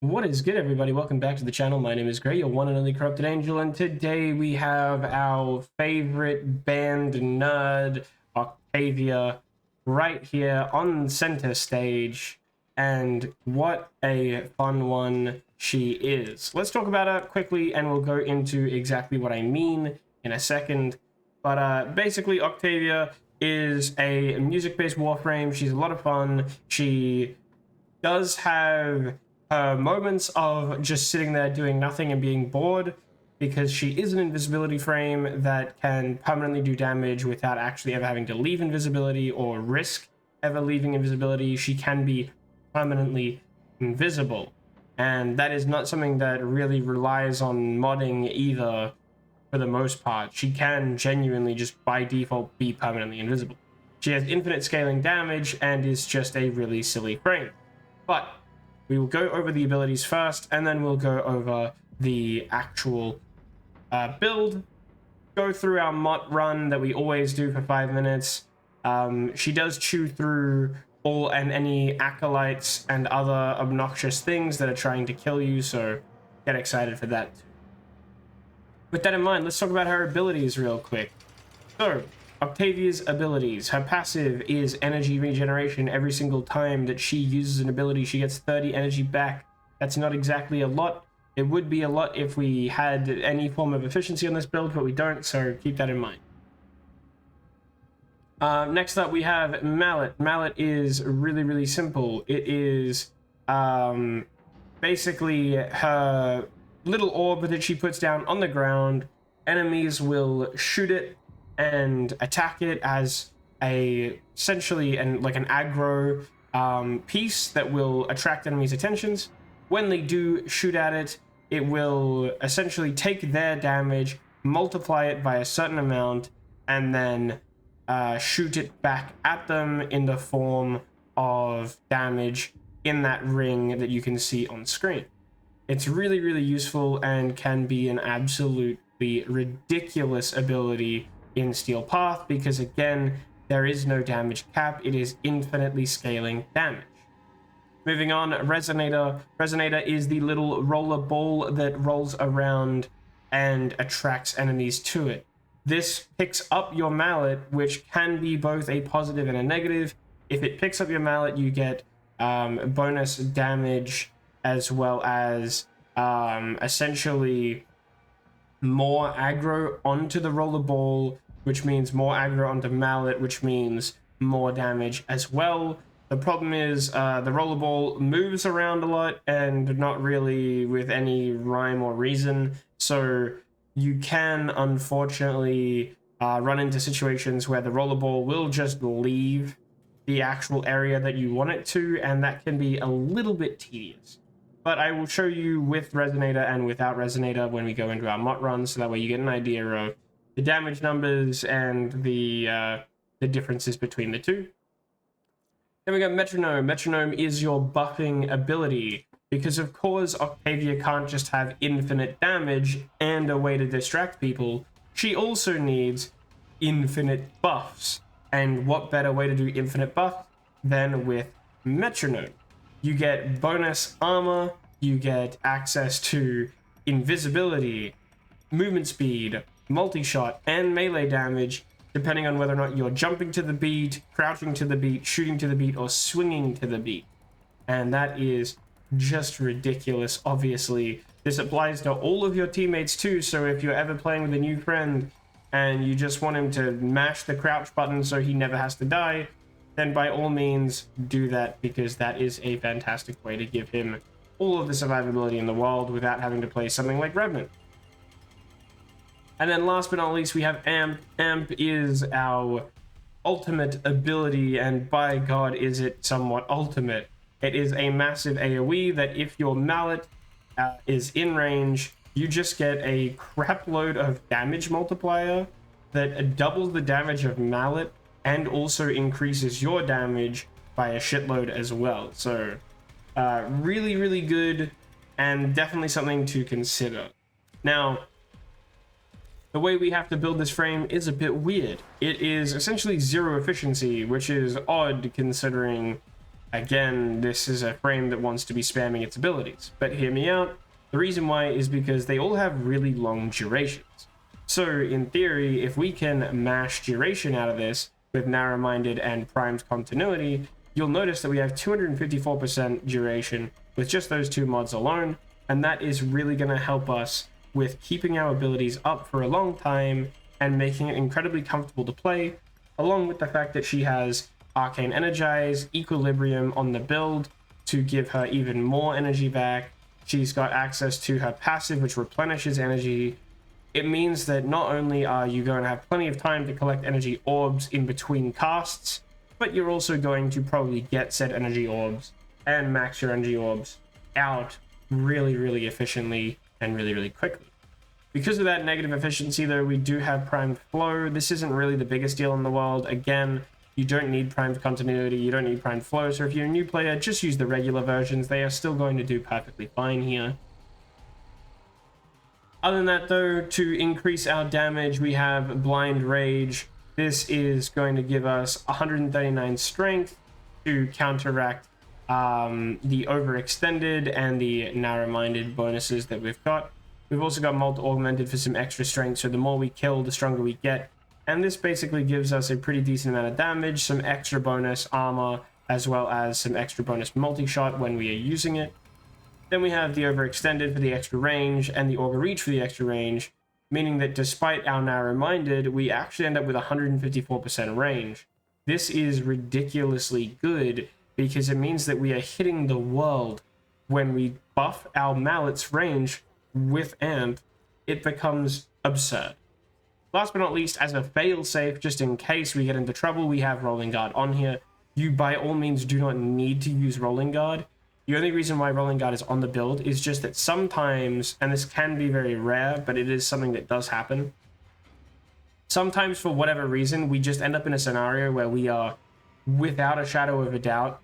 What is good, everybody? Welcome back to the channel. My name is Gray, your one and only corrupted angel, and today we have our favorite band nerd, Octavia, right here on center stage, and what a fun one she is. Let's talk about her quickly, and we'll go into exactly what I mean in a second. But basically, Octavia is a music-based Warframe. She's a lot of fun. She does have moments of just sitting there doing nothing and being bored, because she is an invisibility frame that can permanently do damage without actually ever having to leave invisibility or risk ever leaving invisibility. She can be permanently invisible, and that is not something that really relies on modding either. For the most part, she can genuinely just by default be permanently invisible. She has infinite scaling damage and is just a really silly frame. But we will go over the abilities first, and then we'll go over the actual build, go through our mod run that we always do for 5 minutes. She does chew through all and any acolytes and other obnoxious things that are trying to kill you, so get excited for that. With that in mind, let's talk about her abilities real quick. So, Octavia's abilities. Her passive is energy regeneration. Every single time that she uses an ability, she gets 30 energy back. That's not exactly a lot. It would be a lot if we had any form of efficiency on this build, but we don't, so keep that in mind. Next up, we have Mallet. Mallet is really simple. It is basically her little orb that she puts down on the ground. Enemies will shoot it and attack it as essentially an aggro piece that will attract enemies' attentions. When they do shoot at it, it will essentially take their damage, multiply it by a certain amount, and then shoot it back at them in the form of damage in that ring that you can see on screen. It's really useful and can be an absolutely ridiculous ability in Steel Path, because again, there is no damage cap. It is infinitely scaling damage. Moving on, Resonator. Resonator is the little roller ball that rolls around and attracts enemies to it. This picks up your mallet, which can be both a positive and a negative. If it picks up your mallet, you get bonus damage, as well as essentially more aggro onto the roller ball, which means more aggro onto mallet, which means more damage as well. The problem is the roller ball moves around a lot and not really with any rhyme or reason, so you can unfortunately run into situations where the roller ball will just leave the actual area that you want it to, and that can be a little bit tedious. But I will show you with Resonator and without Resonator when we go into our mod run, so that way you get an idea of the damage numbers and the differences between the two. Then we got Metronome. Metronome is your buffing ability, because of course Octavia can't just have infinite damage and a way to distract people. She also needs infinite buffs. And what better way to do infinite buff than with Metronome? You get bonus armor, you get access to invisibility, movement speed, multi-shot, and melee damage, depending on whether or not you're jumping to the beat, crouching to the beat, shooting to the beat, or swinging to the beat. And that is just ridiculous, obviously. This applies to all of your teammates too, so if you're ever playing with a new friend and you just want him to mash the crouch button so he never has to die, then by all means do that, because that is a fantastic way to give him all of the survivability in the world without having to play something like Revenant. And then last but not least, we have Amp. Amp is our ultimate ability, and by God is it somewhat ultimate. It is a massive AoE that if your mallet is in range, you just get a crap load of damage multiplier that doubles the damage of mallet and also increases your damage by a shitload as well. So really good, and definitely something to consider. Now, the way we have to build this frame is a bit weird. It is essentially zero efficiency, which is odd considering Again, this is a frame that wants to be spamming its abilities. But hear me out. The reason why is because they all have really long durations. So in theory, if we can mash duration out of this with narrow-minded and primed continuity, you'll notice that we have 254% duration with just those two mods alone, and that is really going to help us with keeping our abilities up for a long time and making it incredibly comfortable to play, along with the fact that she has Arcane Energize, Equilibrium on the build to give her even more energy back. She's got access to her passive, which replenishes energy. It means that not only are you going to have plenty of time to collect energy orbs in between casts, but you're also going to probably get said energy orbs and max your energy orbs out really, really efficiently and really, really quickly. Because of that negative efficiency, though, we do have primed flow. This isn't really the biggest deal in the world. Again, you don't need primed continuity, you don't need primed flow, so if you're a new player, just use the regular versions. They are still going to do perfectly fine here. Other than that, though, to increase our damage, we have Blind Rage. This is going to give us 139 strength to counteract the overextended and the narrow-minded bonuses that we've got. We've also got Molt augmented for some extra strength, so the more we kill, the stronger we get. And this basically gives us a pretty decent amount of damage, some extra bonus armor, as well as some extra bonus multi-shot when we are using it. Then we have the overextended for the extra range and the auger reach for the extra range, meaning that despite our narrow-minded, we actually end up with 154% range. This is ridiculously good because it means that we are hitting the world. When we buff our mallet's range with Amp, it becomes absurd. Last but not least, as a fail-safe, just in case we get into trouble, we have Rolling Guard on here. You, by all means, do not need to use Rolling Guard. The only reason why Rolling Guard is on the build is just that sometimes, and this can be very rare, but it is something that does happen. Sometimes, for whatever reason, we just end up in a scenario where we are, without a shadow of a doubt,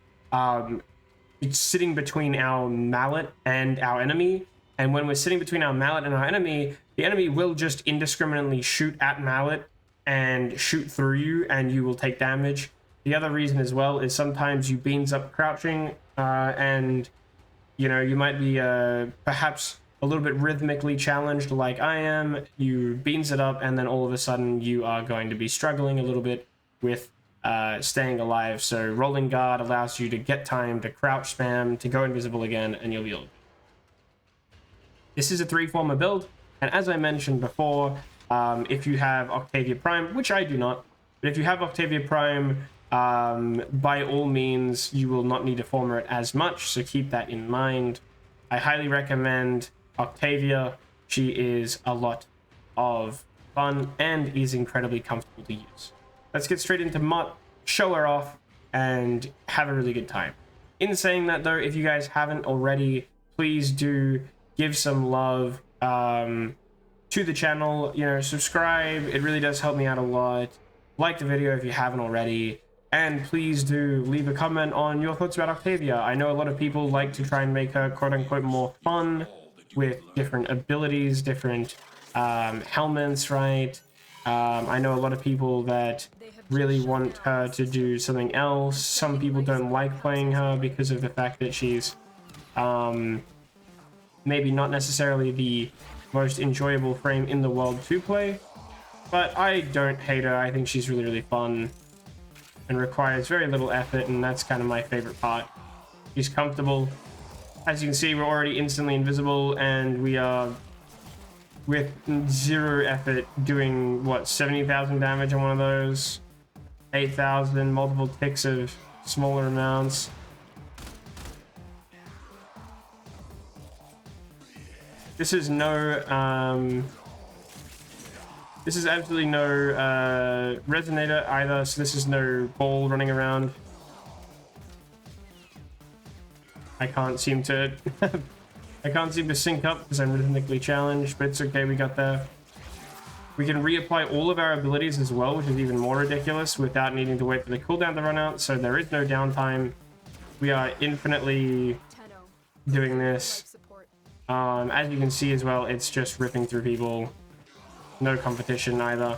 it's sitting between our mallet and our enemy. And when we're sitting between our mallet and our enemy, the enemy will just indiscriminately shoot at mallet and shoot through you, and you will take damage. The other reason as well is sometimes you beans up crouching, and you know, you might be perhaps a little bit rhythmically challenged like I am. You beans it up, and then all of a sudden you are going to be struggling a little bit with staying alive. So Rolling Guard allows you to get time to crouch spam, to go invisible again, and you'll be able. This is a 3-former build, and as I mentioned before, if you have Octavia Prime, which I do not, but if you have Octavia Prime, by all means, you will not need to former it as much, so keep that in mind. I highly recommend Octavia. She is a lot of fun and is incredibly comfortable to use. Let's get straight into Mutt, show her off, and have a really good time. In saying that, though, if you guys haven't already, please do give some love to the channel. You know, subscribe. It really does help me out a lot. Like the video if you haven't already. And please do leave a comment on your thoughts about Octavia. I know a lot of people like to try and make her quote-unquote more fun with different abilities, different helmets, right? I know a lot of people that really want her to do something else. Some people don't like playing her because of the fact that she's maybe not necessarily the most enjoyable frame in the world to play, but I don't hate her. I think she's really, really fun and requires very little effort, and that's kind of my favorite part. She's comfortable. As you can see, we're already instantly invisible, and we are, with 0 effort, doing, what, 70,000 damage on one of those? 8,000, multiple ticks of smaller amounts. This is no, this is absolutely no resonator either, so this is no ball running around. I can't seem to sync up because I'm rhythmically challenged, but it's okay, we got there. We can reapply all of our abilities as well, which is even more ridiculous, without needing to wait for the cooldown to run out, so there is no downtime. We are infinitely doing this. As you can see as well, it's just ripping through people. No competition either.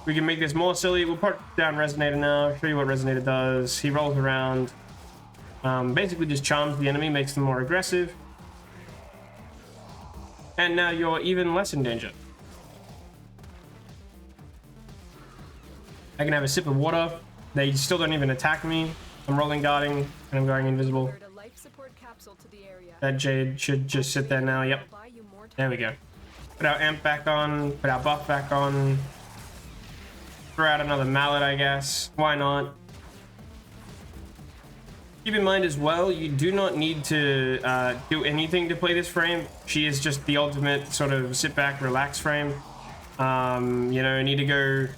We can make this more silly. We'll put down Resonator now, show you what Resonator does. He rolls around, basically just charms the enemy, makes them more aggressive. And now you're even less in danger. I can have a sip of water. They still don't even attack me. I'm rolling guarding, and I'm going invisible. That Jade should just sit there now. Yep. There we go. Put our amp back on, put our buff back on. Throw out another mallet, I guess. Why not? Keep in mind as well, you do not need to do anything to play this frame. She is just the ultimate sort of sit back, relax frame. You know, need to go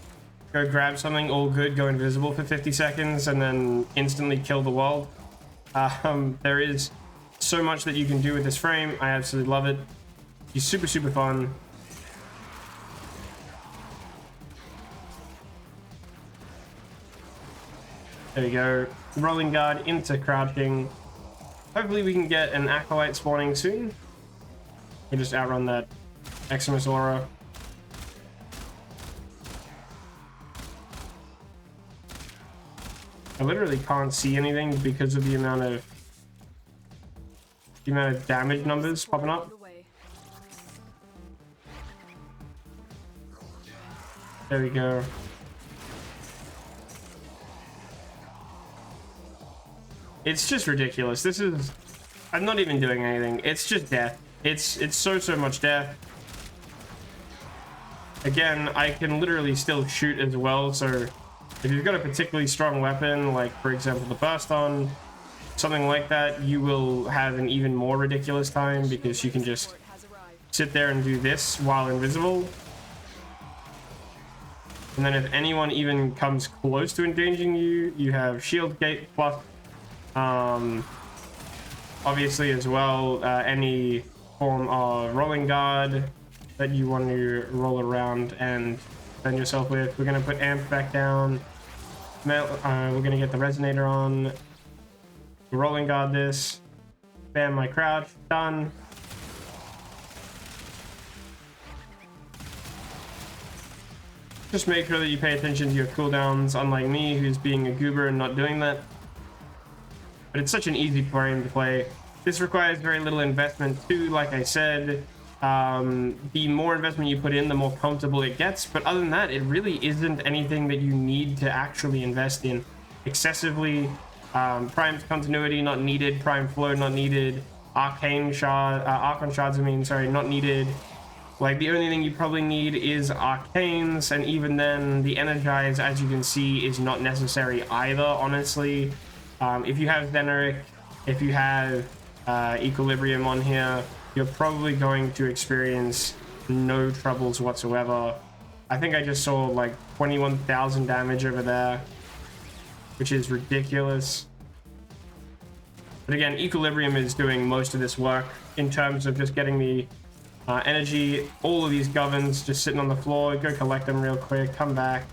grab something, all good, go invisible for 50 seconds, and then instantly kill the world. There is so much that you can do with this frame. I absolutely love it. She's super, super fun. There we go. Rolling guard into crouching. Hopefully we can get an acolyte spawning soon. We just outrun that Eximus aura. I literally can't see anything because of the amount of damage numbers popping up. There we go. It's just ridiculous. This is... I'm not even doing anything. It's just death. It's so much death. Again, I can literally still shoot as well, so if you've got a particularly strong weapon, like for example the burst on, something like that, you will have an even more ridiculous time because you can just sit there and do this while invisible. And then if anyone even comes close to endangering you, you have shield gate plus obviously as well any form of rolling guard that you want to roll around and defend yourself with. We're going to put amp back down. We're going to get the resonator on. Rolling guard this. Spam my crouch. Done. Just make sure that you pay attention to your cooldowns, unlike me, who's being a goober and not doing that. But it's such an easy frame to play. This requires very little investment too, like I said. The more investment you put in, the more comfortable it gets. But other than that, it really isn't anything that you need to actually invest in excessively. Prime continuity not needed. Prime flow not needed. Arcane shard, Archon shards, not needed. Like the only thing you probably need is arcanes, and even then, the energize, as you can see, is not necessary either. Honestly, if you have Zeneric, if you have Equilibrium on here, you're probably going to experience no troubles whatsoever. I think I just saw like 21,000 damage over there, which is ridiculous. But again, Equilibrium is doing most of this work in terms of just getting the energy. All of these governs just sitting on the floor. Go collect them real quick. Come back.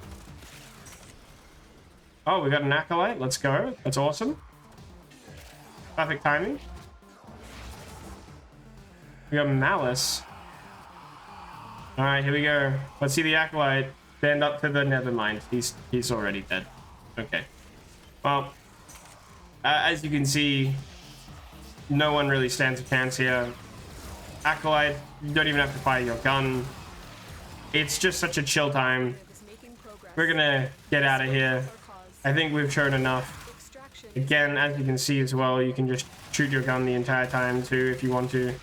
Oh, we got an acolyte. Let's go. That's awesome. Perfect timing. We got Malice. All right, here we go. Let's see the acolyte stand up to the Nethermind. He's already dead. Okay. Well, as you can see, no one really stands a chance here. Acolyte, you don't even have to fire your gun. It's just such a chill time. We're gonna get out of here. I think we've shown enough. Again, as you can see as well, you can just shoot your gun the entire time too if you want to.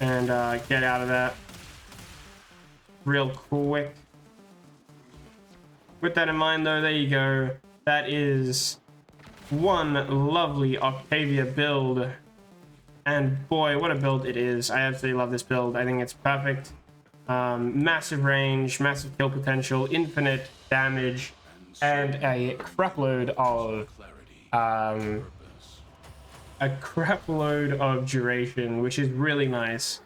And get out of that real quick. With that in mind though, there you go. That is one lovely Octavia build. And boy, what a build it is. I absolutely love this build. I think it's perfect. Massive range, massive kill potential, infinite damage, and a crapload of duration, which is really nice.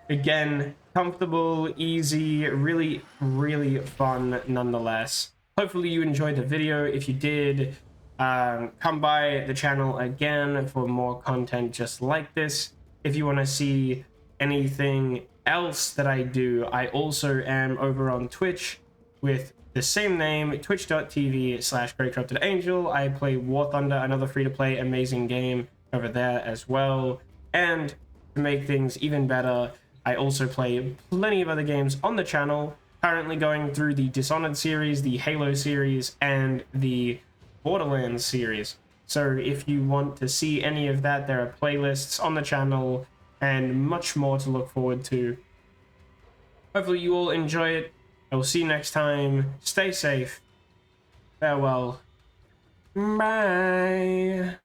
Again, comfortable, easy, really, really fun nonetheless. Hopefully you enjoyed the video. If you did, come by the channel again for more content just like this. If you want to see anything else that I do, I also am over on Twitch with the same name, twitch.tv/GreatCorruptedAngel. I play War Thunder, another free-to-play amazing game over there as well. And to make things even better, I also play plenty of other games on the channel, currently going through the Dishonored series, the Halo series, and the Borderlands series. So if you want to see any of that, there are playlists on the channel and much more to look forward to. Hopefully you all enjoy it. I will see you next time. Stay safe. Farewell. Bye.